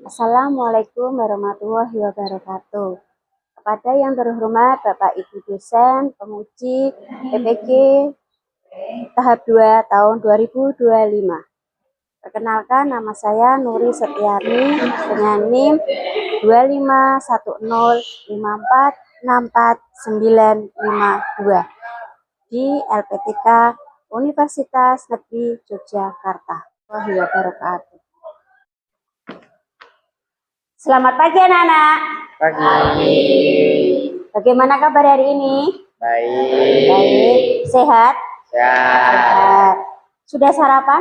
Assalamualaikum warahmatullahi wabarakatuh. Kepada yang terhormat Bapak Ibu dosen, penguji PPG tahap 2 tahun 2025. Perkenalkan, nama saya Nuri Setiani dengan NIM 25105464952 di LPTK Universitas Negeri Yogyakarta. Warahmatullahi wabarakatuh. Selamat pagi anak-anak. Pagi. Bagaimana kabar hari ini? Baik. Baik. Sehat? Sehat. Sudah sarapan?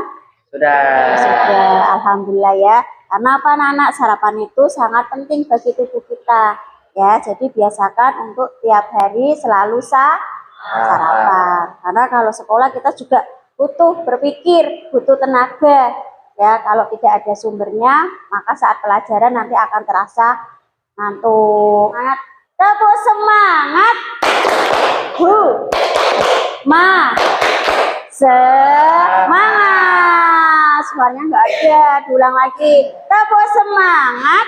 Sudah. Sudah. Alhamdulillah ya. Karena apa anak-anak? Sarapan itu sangat penting bagi tubuh kita. Ya, jadi biasakan untuk tiap hari selalu sarapan. Karena kalau sekolah kita juga butuh berpikir, butuh tenaga. Ya, kalau tidak ada sumbernya, maka saat pelajaran nanti akan terasa ngantuk. Tepuk semangat. Semangat. Suaranya nggak ada. Diulang lagi. Tepuk semangat.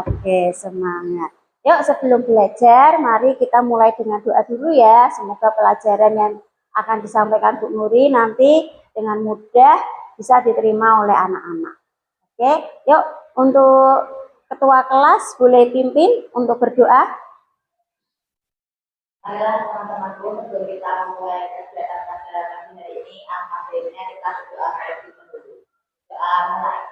Oke, semangat. Yuk, sebelum belajar, mari kita mulai dengan doa dulu ya. Semoga pelajaran yang akan disampaikan Bu Nuri nanti dengan mudah bisa diterima oleh anak-anak. Oke, yuk untuk ketua kelas boleh pimpin untuk berdoa. Ayolah teman-temanku, sebelum kita mulai kegiatan pelajaran hari ini, alhamdulillah kita berdoa dulu. Doa mulai.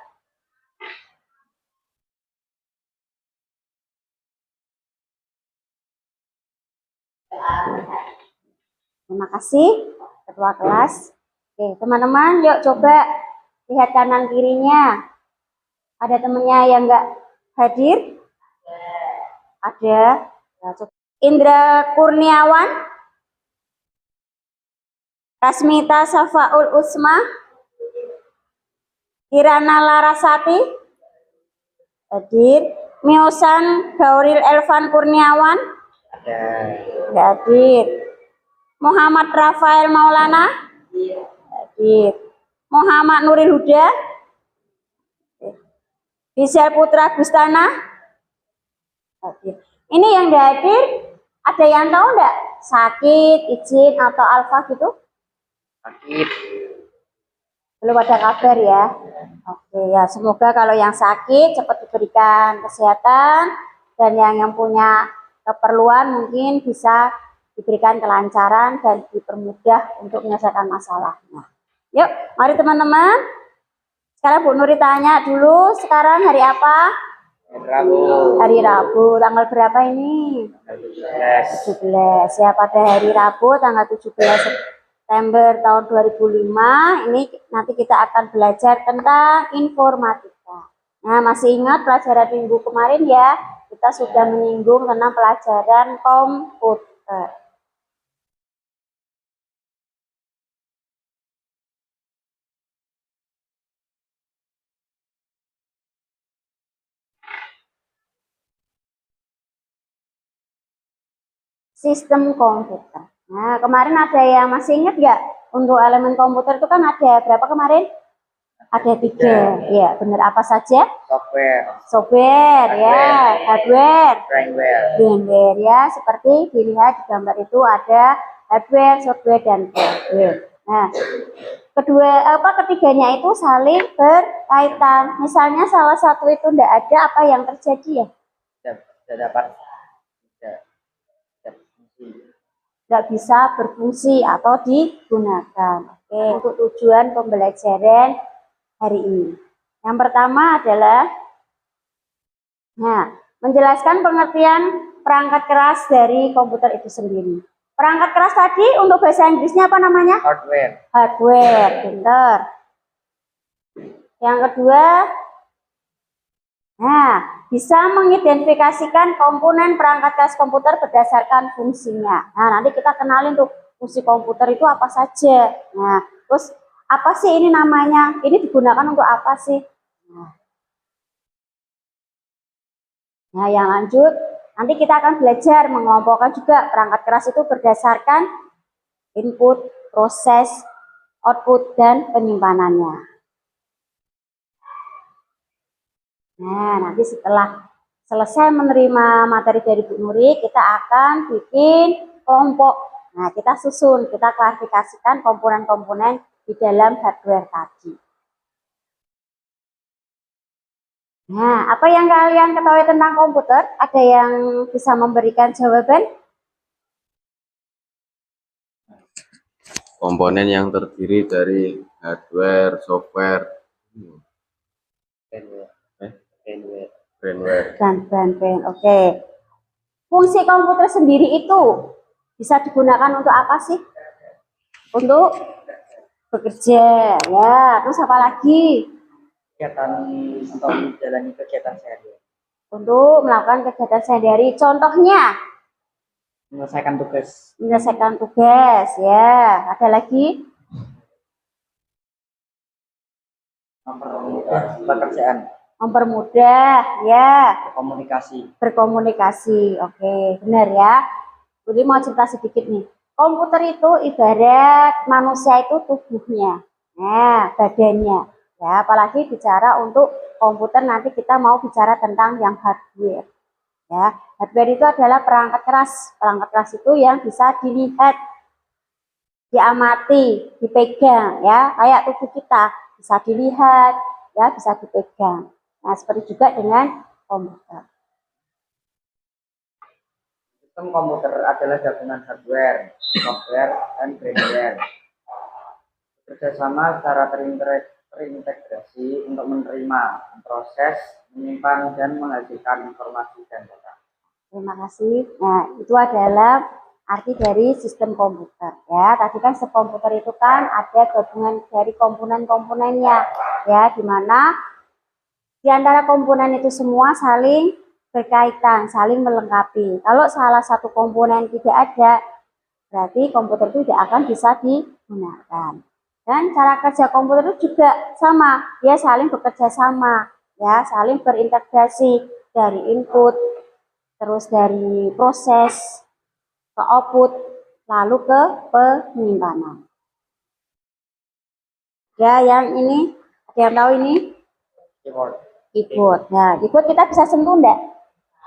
Terima kasih ketua kelas. Oke, teman-teman, yuk coba lihat kanan kirinya. Ada temennya yang enggak hadir? Ada. Ya, Indra Kurniawan, Rasmita Safaul Usma, Kirana Larasati, hadir. Miosan Gauril Elvan Kurniawan, hadir. Muhammad Rafael Maulana, hadir. Muhammad Nuril Huda, Gisel Putra Gustana, hadir. Ini yang hadir, ada yang tahu enggak? Sakit, izin, atau alfa gitu? Sakit. Belum ada kabar ya? Oke ya, semoga kalau yang sakit cepat diberikan kesehatan, dan yang punya keperluan mungkin bisa diberikan kelancaran dan dipermudah untuk menyelesaikan masalahnya. Yuk, mari teman-teman. Sekarang Bu Nuri tanya dulu, sekarang hari apa? Rabu. Hari Rabu, tanggal berapa ini? 17. Ya, pada hari Rabu tanggal 17 September tahun 2005 ini nanti kita akan belajar tentang informatika. Nah, masih ingat pelajaran minggu kemarin ya? Kita sudah menyinggung tentang pelajaran komputer. Sistem komputer. Nah, kemarin ada yang masih ingat nggak? Untuk elemen komputer itu kan ada berapa kemarin? Ada 3. Ya, benar. Apa saja? Software ya, hardware, firmware ya. Seperti dilihat di gambar itu ada hardware, software, dan firmware. Nah, ketiganya itu saling berkaitan. Misalnya salah satu itu tidak ada, apa yang terjadi ya? Tidak bisa berfungsi atau digunakan. Oke, untuk tujuan pembelajaran hari ini. Yang pertama adalah menjelaskan pengertian perangkat keras dari komputer itu sendiri. Perangkat keras tadi untuk bahasa Inggrisnya apa namanya? Hardware, pinter. Yang kedua, bisa mengidentifikasikan komponen perangkat keras komputer berdasarkan fungsinya. Nah, nanti kita kenalin tuh fungsi komputer itu apa saja. Nah, terus apa sih ini namanya? Ini digunakan untuk apa sih? Nah, yang lanjut, nanti kita akan belajar mengelompokkan juga perangkat keras itu berdasarkan input, proses, output, dan penyimpanannya. Nah, nanti setelah selesai menerima materi dari Bu Nuri, kita akan bikin kelompok. Nah, kita susun, kita klasifikasikan komponen-komponen di dalam hardware tadi. Nah, apa yang kalian ketahui tentang komputer? Ada yang bisa memberikan jawaban? Komponen yang terdiri dari hardware, software, firmware. Dan bahan-bahan. Oke. Fungsi komputer sendiri itu bisa digunakan untuk apa sih? Untuk bekerja, ya. Terus apa lagi? Kegiatan untuk menjalani kegiatan sehari. Untuk melakukan kegiatan sehari-hari. Contohnya, Menyelesaikan tugas. menyelesaikan tugas, ya. Ada lagi? Mempermudah pekerjaan. Mempermudah, ya. Berkomunikasi. Oke, benar ya. Jadi mau cerita sedikit nih. Komputer itu ibarat manusia itu tubuhnya, nah badannya. Ya, apalagi bicara untuk komputer nanti kita mau bicara tentang yang hardware. Ya, hardware itu adalah perangkat keras. Perangkat keras itu yang bisa dilihat, diamati, dipegang, ya, kayak tubuh kita bisa dilihat, ya, bisa dipegang. Nah, seperti juga dengan komputer. Sistem komputer adalah gabungan hardware, software, dan firmware. Bekerjasama secara terintegrasi untuk menerima, memproses, menyimpan, dan menghasilkan informasi dan data. Terima kasih. Nah, itu adalah arti dari sistem komputer. Ya, tadi kan sistem komputer itu kan ada gabungan dari komponen-komponennya, ya, di mana di antara komponen itu semua saling berkaitan, saling melengkapi. Kalau salah satu komponen tidak ada, berarti komputer itu tidak akan bisa digunakan. Dan cara kerja komputer itu juga sama, dia saling bekerja sama, ya, saling berintegrasi dari input, terus dari proses ke output, lalu ke penyimpanan. Ya, yang ini, ada yang tahu ini? Keyboard. Nah, keyboard kita bisa sentuh enggak?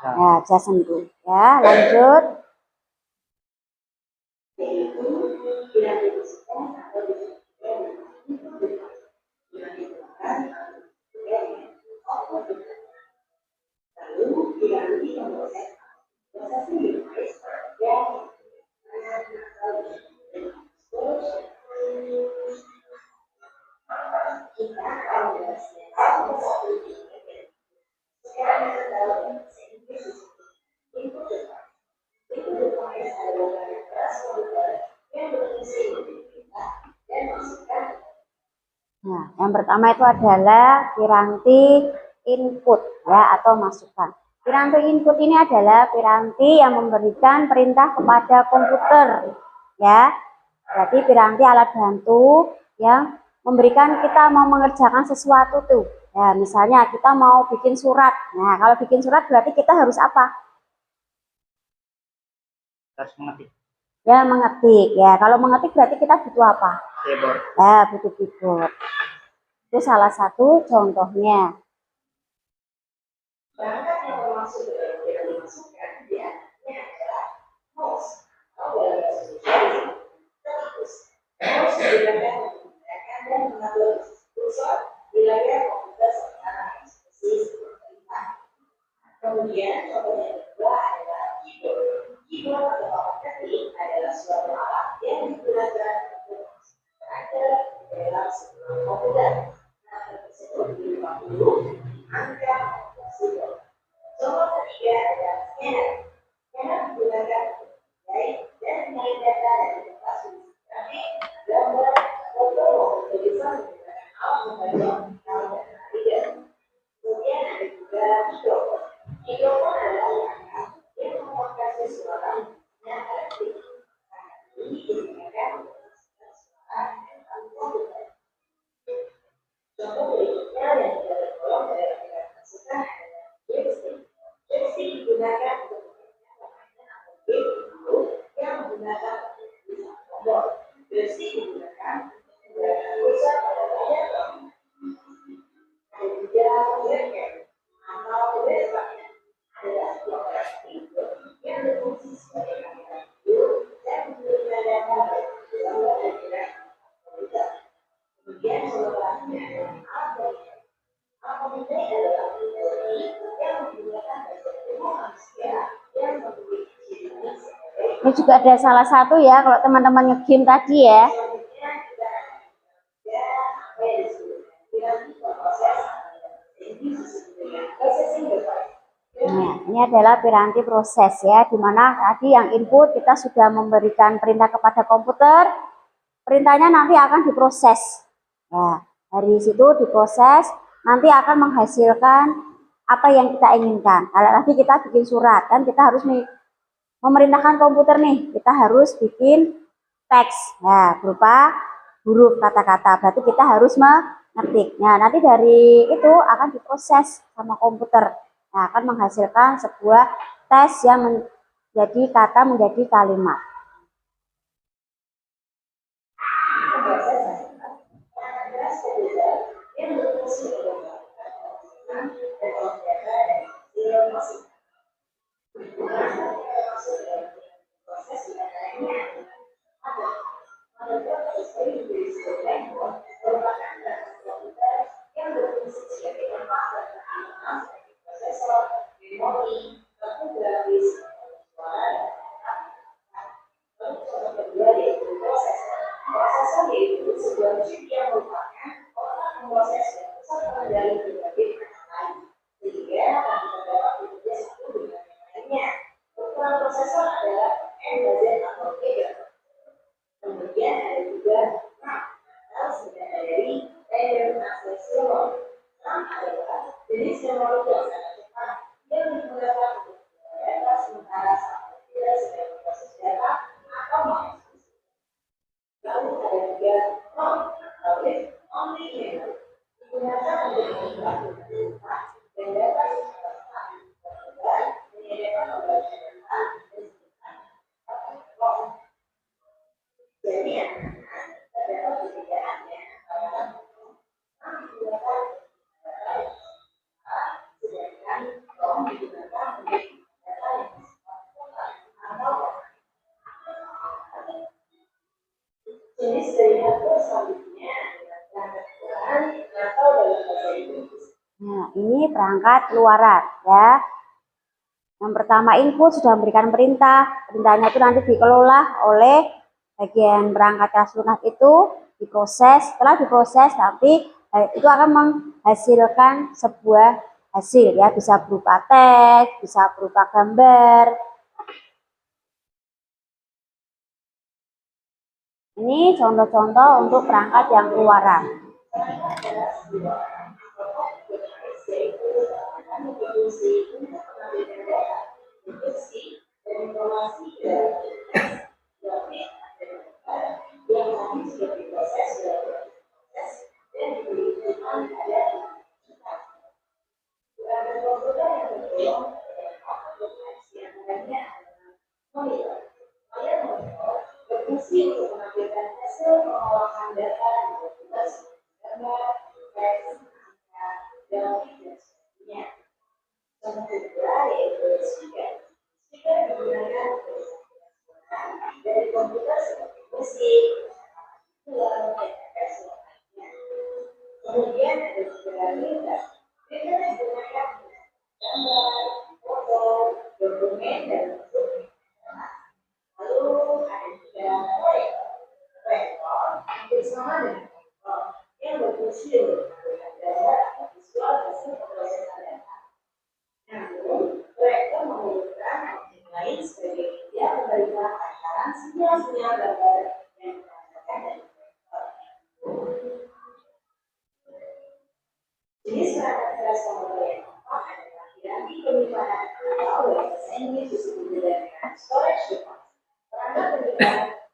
Nah, bisa sentuh. Ya, lanjut. Nah, yang pertama itu adalah piranti input, ya, atau masukan. Piranti input ini adalah piranti yang memberikan perintah kepada komputer, ya. Berarti piranti alat bantu yang memberikan kita mau mengerjakan sesuatu tuh. Ya, misalnya kita mau bikin surat. Nah, kalau bikin surat berarti kita harus apa? Harus mengetik. Ya, mengetik. Ya, kalau mengetik berarti kita butuh apa? Keyboard. Ya, butuh keyboard. Itu salah satu contohnya. Kemudian contoh yang kedua adalah keyboard. Keyboard atau alat ketik adalah suatu alat yang digunakan untuk mengajar dalam sebuah komputer. Nah, tersebut berupa huruf, angka, dan simbol. Contoh ketiga adalah scanner. Scanner digunakan untuk menjahit dan mengirimkan data dari kertas grafik, gambar, Ini juga ada salah satu ya, kalau teman-teman nge-game tadi ya. Nah, ini adalah piranti proses ya, dimana tadi yang input kita sudah memberikan perintah kepada komputer, perintahnya nanti akan diproses. Ya, dari situ diproses, nanti akan menghasilkan apa yang kita inginkan. Kalau nanti kita bikin surat, kan kita harus memerintahkan komputer nih, kita harus bikin teks, ya berupa huruf kata-kata. Berarti kita harus mengetik. Nah, nanti dari itu akan diproses sama komputer. Nah, akan menghasilkan sebuah tes yang menjadi kata menjadi kalimat. Nah, ini perangkat luaran ya. Yang pertama input sudah memberikan perintah, perintahnya itu nanti dikelola oleh bagian perangkat keras lunak itu, diproses. Setelah diproses nanti itu akan menghasilkan sebuah hasil ya, bisa berupa teks, bisa berupa gambar. Ini contoh-contoh untuk perangkat yang keluaran.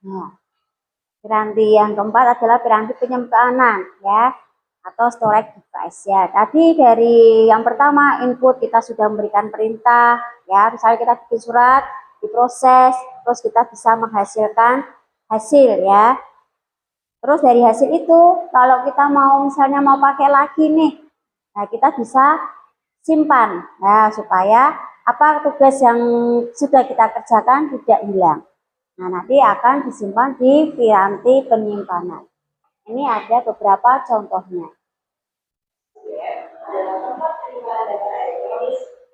Nah, piranti yang keempat adalah piranti penyimpanan ya, atau storage device ya. Tadi dari yang pertama input kita sudah memberikan perintah ya, misalnya kita bikin surat, diproses, terus kita bisa menghasilkan hasil ya. Terus dari hasil itu kalau kita mau misalnya mau pakai lagi nih, nah kita bisa simpan ya, supaya apa tugas yang sudah kita kerjakan tidak hilang. Nah, nanti akan disimpan di piranti penyimpanan. Ini ada beberapa contohnya.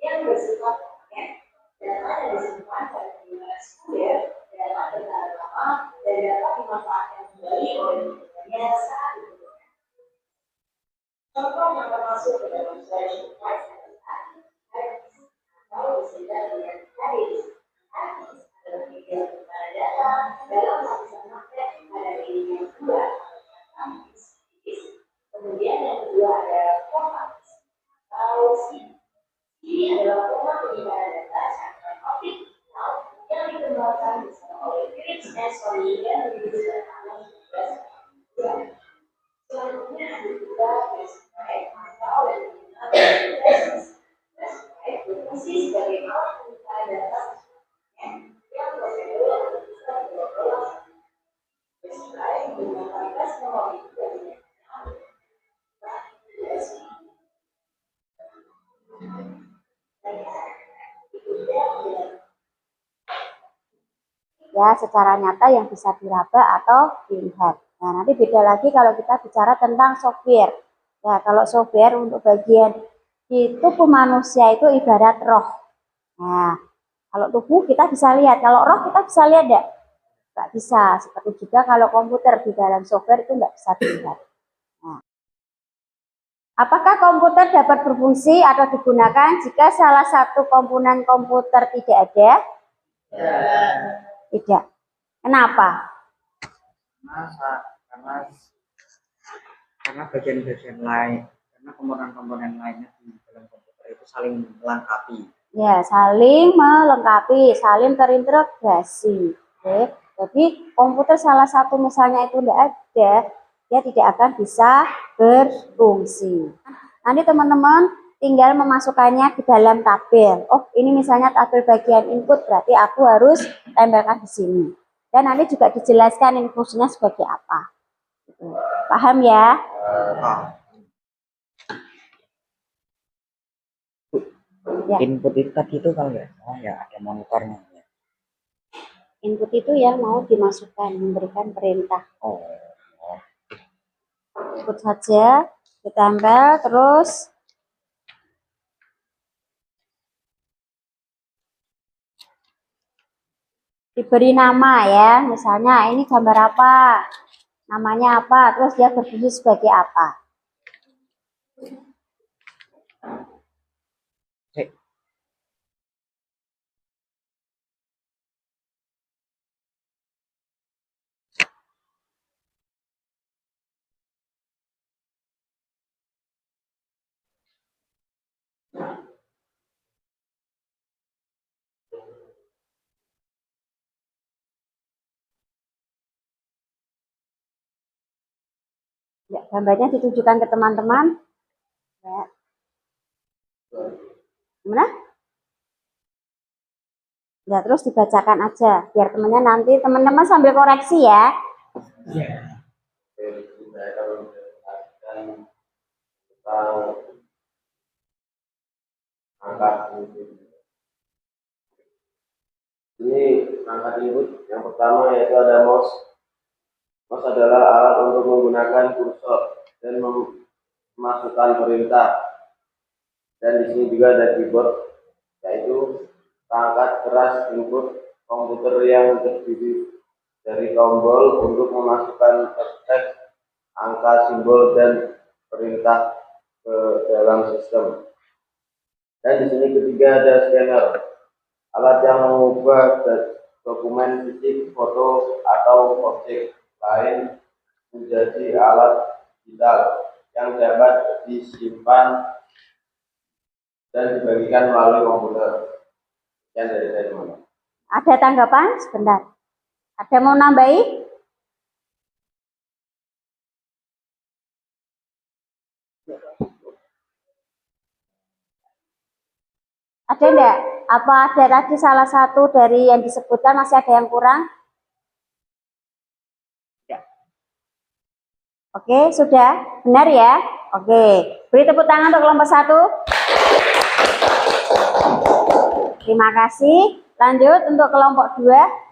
Yang bersifat dan ada disimpan pada sekunder data bertahan lama dan dapat dimanfaatkan kembali oleh penggunanya saat dibutuhkan. Contoh yang termasuk ke dalam strategi price adalah hadis atau disingkat dengan hadis. Hadis adalah kegiatan pengguna data dalam lapisan market pada ini yang kedua hadis. Kemudian yang kedua ada formatis atau SID. Ini adalah format penyimpanan data secara optik yang dikembangkan bersama oleh Philips and Sony dan didistribusikan tahun 2012. Selanjutnya ada juga Flashlight atau yang dikenal Flashlight berfungsi sebagai alat penyimpanan data yang prosedur bisa dilakukan. Flashlight menggunakan flash memori dari ya secara nyata yang bisa diraba atau dilihat. Nah, nanti beda lagi kalau kita bicara tentang software. Ya, kalau software untuk bagian di tubuh manusia itu ibarat roh. Nah, kalau tubuh kita bisa lihat, kalau roh kita bisa lihat enggak? Enggak bisa. Seperti juga kalau komputer di dalam software itu enggak bisa dilihat. Nah, apakah komputer dapat berfungsi atau digunakan jika salah satu komponen komputer tidak ada? Tidak. Kenapa? Karena bagian-bagian lain, karena komponen-komponen lainnya di dalam komputer itu saling melengkapi. Ya, saling melengkapi, saling terintegrasi. Oke. Jadi komputer salah satu misalnya itu tidak ada, dia tidak akan bisa berfungsi. Nanti teman-teman tinggal memasukkannya ke dalam tabel. Oh, ini misalnya tabel bagian input, berarti aku harus tempelkan di sini. Dan nanti juga dijelaskan ini fungsinya sebagai apa. Paham ya? Ya. Input itu tadi itu kalau nggak salah ya ada monitornya. Input itu yang mau dimasukkan, memberikan perintah. Input saja, ditempel, terus diberi nama ya, misalnya ini gambar apa, namanya apa, terus dia berfungsi sebagai apa. Ya, gambarnya ditujukan ke teman-teman. Ya. Gimana? Ya, terus dibacakan aja, biar temennya nanti teman-teman sambil koreksi ya. Ini angkat input yang pertama yaitu ada mouse. Mouse adalah alat untuk menggunakan kursor dan memasukkan perintah. Dan di sini juga ada keyboard, yaitu perangkat keras input komputer yang terdiri dari tombol untuk memasukkan teks, angka, simbol, dan perintah ke dalam sistem. Dan di sini ketiga ada scanner, alat yang mengubah dokumen fisik, foto, atau objek lain menjadi alat digital yang dapat disimpan dan dibagikan melalui komputer. Sekian dari saya, teman-teman. Ada tanggapan? Sebentar. Ada mau nambahi? Ada enggak? Apa ada tadi salah satu dari yang disebutkan masih ada yang kurang? Ya. Oke, sudah? Benar ya? Oke. Beri tepuk tangan untuk kelompok 1. Terima kasih. Lanjut untuk kelompok 2.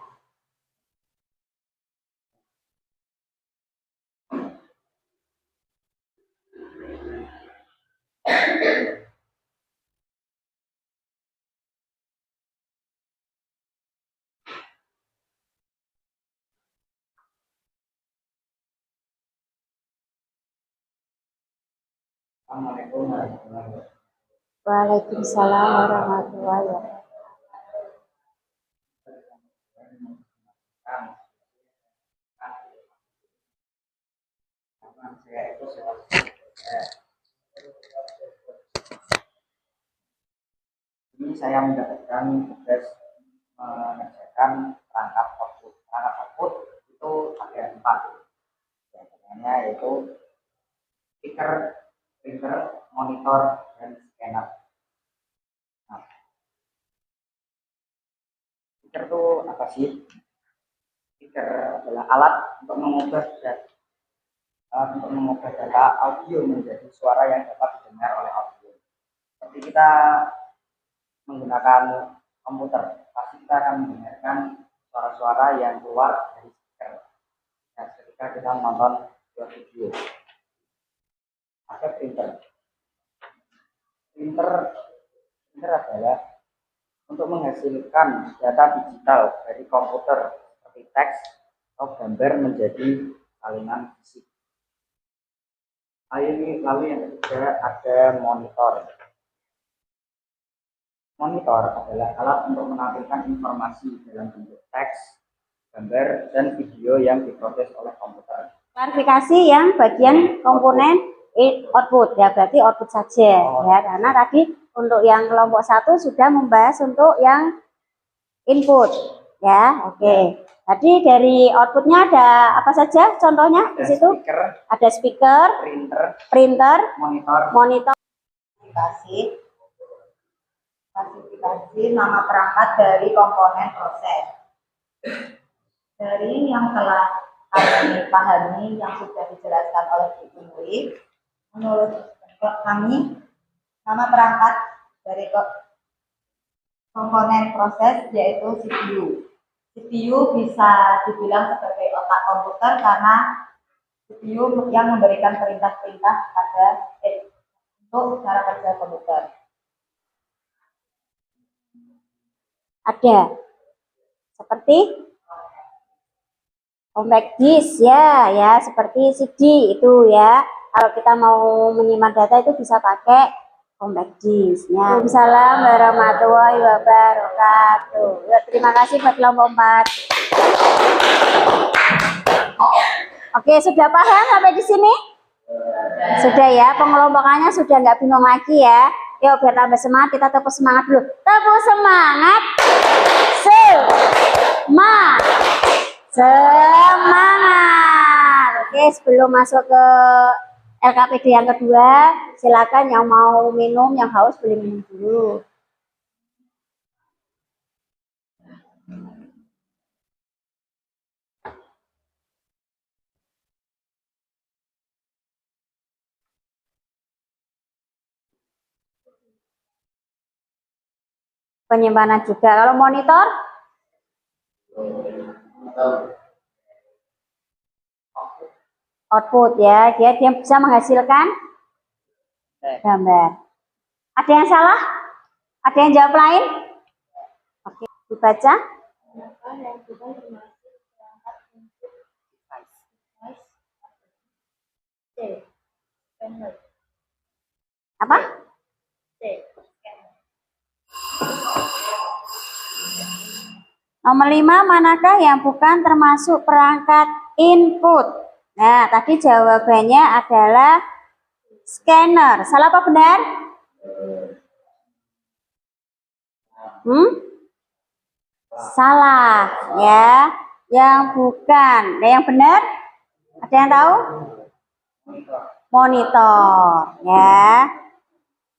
Assalamualaikum warahmatullahi wabarakatuh. Waalaikumsalam warahmatullahi wabarakatuh. Saya itu ini saya mendapatkan tugas mengerjakan perangkat output. Perangkat output itu ada 4. Contohnya yaitu speaker, printer, monitor, dan scanner. Nah, speaker itu apa sih? Speaker adalah alat untuk mengubah data audio menjadi suara yang dapat didengar oleh audio. Seperti kita menggunakan komputer, pasti kita akan mendengarkan suara-suara yang keluar dari speaker. Nah, ketika kita menonton sebuah video, ada printer. Printer adalah untuk menghasilkan data digital dari komputer seperti teks atau gambar menjadi salinan fisik. Lalu yang ketiga ada monitor. Monitor adalah alat untuk menampilkan informasi dalam bentuk teks, gambar, dan video yang diproses oleh komputer. Klarifikasi yang bagian komponen output ya, berarti output saja ya, karena tadi untuk yang kelompok 1 sudah membahas untuk yang input ya. Oke. Tadi dari outputnya ada apa saja contohnya di situ? Ada speaker, printer, monitor. Klasifikasi nama perangkat dari komponen proses. Dari yang telah kami pahami yang sudah dijelaskan oleh Bu Nuri, menurut kami nama perangkat dari komponen proses yaitu CPU. CPU bisa dibilang sebagai otak komputer karena CPU yang memberikan perintah-perintah pada untuk cara kerja komputer. Ada seperti compact disk ya seperti CD itu ya. Kalau kita mau menyimpan data itu bisa pakai compact disk ya. Waalaikumsalam warahmatullahi wabarakatuh. Ya, terima kasih buat kelompok 4. Oke, sudah paham sampai di sini? Sudah ya, pengelompokannya sudah nggak bingung lagi ya. Yuk biar tambah semangat, kita tepuk semangat dulu. Tepuk semangat. Semangat. Oke, sebelum masuk ke LKPD yang kedua, silakan yang mau minum, yang haus boleh minum dulu. Penyimpanan juga. Kalau monitor? Output ya, dia bisa menghasilkan gambar. Ada yang salah? Ada yang jawab lain? Oke, dibaca. Apa? Nomor 5, manakah yang bukan termasuk perangkat input? Nah, tadi jawabannya adalah scanner. Salah apa benar? Salah ya. Yang bukan. Nah, yang benar? Ada yang tahu? Monitor ya.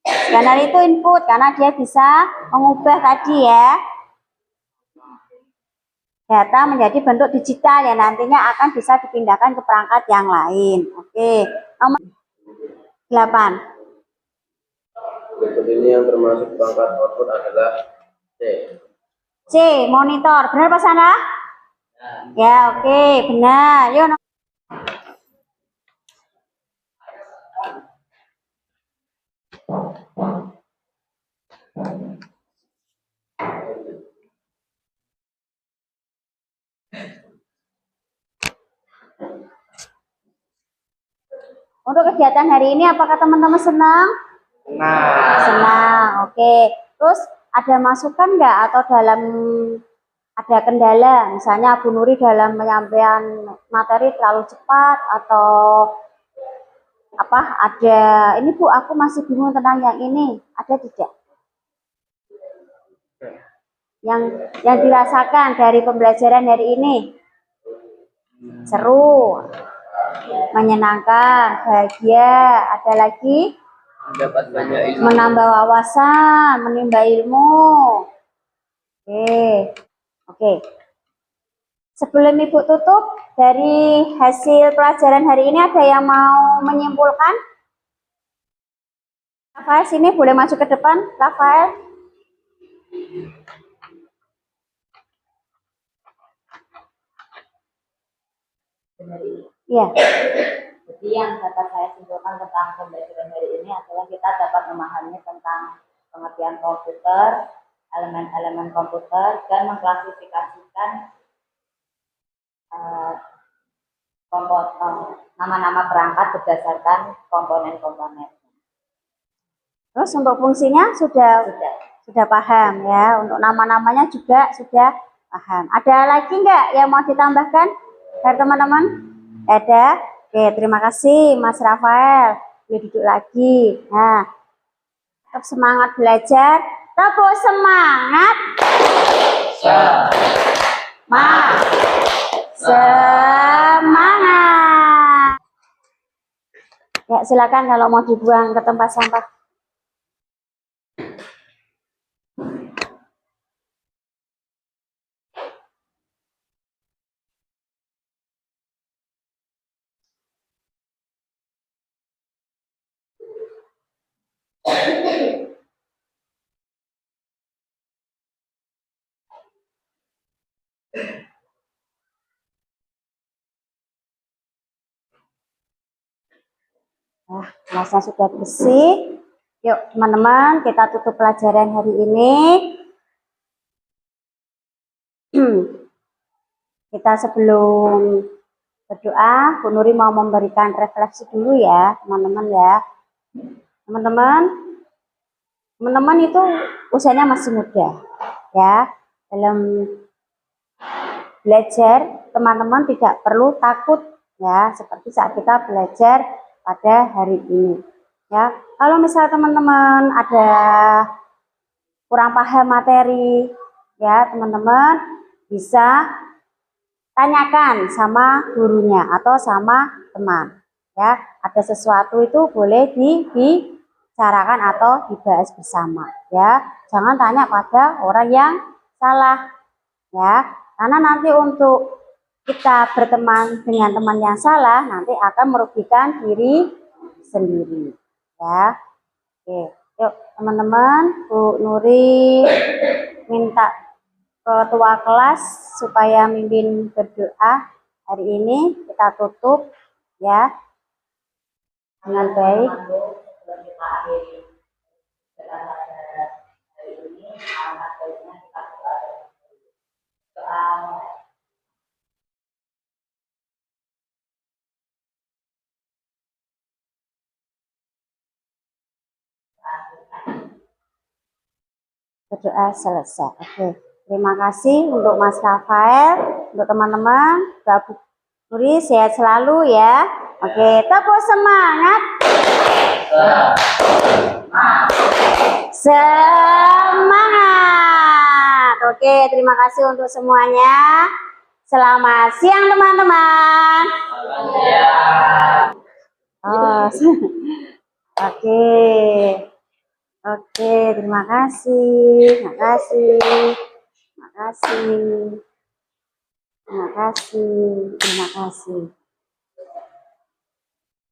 Scanner itu input karena dia bisa mengubah tadi ya data menjadi bentuk digital yang nantinya akan bisa dipindahkan ke perangkat yang lain. Oke, nomor 8. Berikut ini yang termasuk perangkat output adalah C. C, monitor. Benar Pak Sandra? Ya, oke, benar. Yuk. Untuk kegiatan hari ini apakah teman-teman senang? Nah, Senang, oke. Terus ada masukan nggak atau ada kendala? Misalnya Bu Nuri dalam penyampaian materi terlalu cepat atau apa? Ada ini Bu, aku masih bingung tentang yang ini. Ada tidak? Yang dirasakan dari pembelajaran hari ini? Seru, menyenangkan, bahagia. Ada lagi? mendapat banyak ilmu. Menambah wawasan, menimba ilmu. Oke. Sebelum Ibu tutup, dari hasil pelajaran hari ini ada yang mau menyimpulkan? Rafael, sini boleh masuk ke depan, Rafael. Iya. Jadi yang dapat saya simpulkan tentang pembelajaran hari ini adalah kita dapat memahami tentang pengertian komputer, elemen-elemen komputer, dan mengklasifikasikan nama-nama perangkat berdasarkan komponen-komponen. Terus untuk fungsinya sudah paham ya. Untuk nama-namanya juga sudah paham. Ada lagi nggak yang mau ditambahkan dari teman-teman? Ada. Oke, terima kasih Mas Rafael. Boleh duduk lagi. Nah, tetap semangat belajar. Tepuk semangat. Semangat. Ya, silakan kalau mau dibuang ke tempat sampah. Nah, masa sudah bersih. Yuk teman-teman, kita tutup pelajaran hari ini. Kita sebelum berdoa, Bu Nuri mau memberikan refleksi dulu ya, teman-teman ya. Teman-teman itu usianya masih muda ya. Dalam belajar, teman-teman tidak perlu takut ya, seperti saat kita belajar pada hari ini. Ya, kalau misal teman-teman ada kurang paham materi, ya teman-teman bisa tanyakan sama gurunya atau sama teman. Ya, ada sesuatu itu boleh dibicarakan atau dibahas bersama. Ya, jangan tanya pada orang yang salah. Ya, karena nanti untuk kita berteman dengan teman yang salah nanti akan merugikan diri sendiri. Ya, oke, yuk teman-teman, Bu Nuri minta ketua kelas supaya mimpin berdoa hari ini. Kita tutup ya dengan baik. Sebelum kita akhiri belajar hari ini, amat baiknya kita doa. Berdoa selesai. Oke. Terima kasih untuk Mas Rafael, untuk teman-teman. Bu Nuri sehat selalu ya. Oke, tepuk semangat. Semangat. Oke, terima kasih untuk semuanya. Selamat siang teman-teman. Oh, oke. Oke, terima kasih. Terima kasih. Terima kasih. Terima kasih. Terima kasih.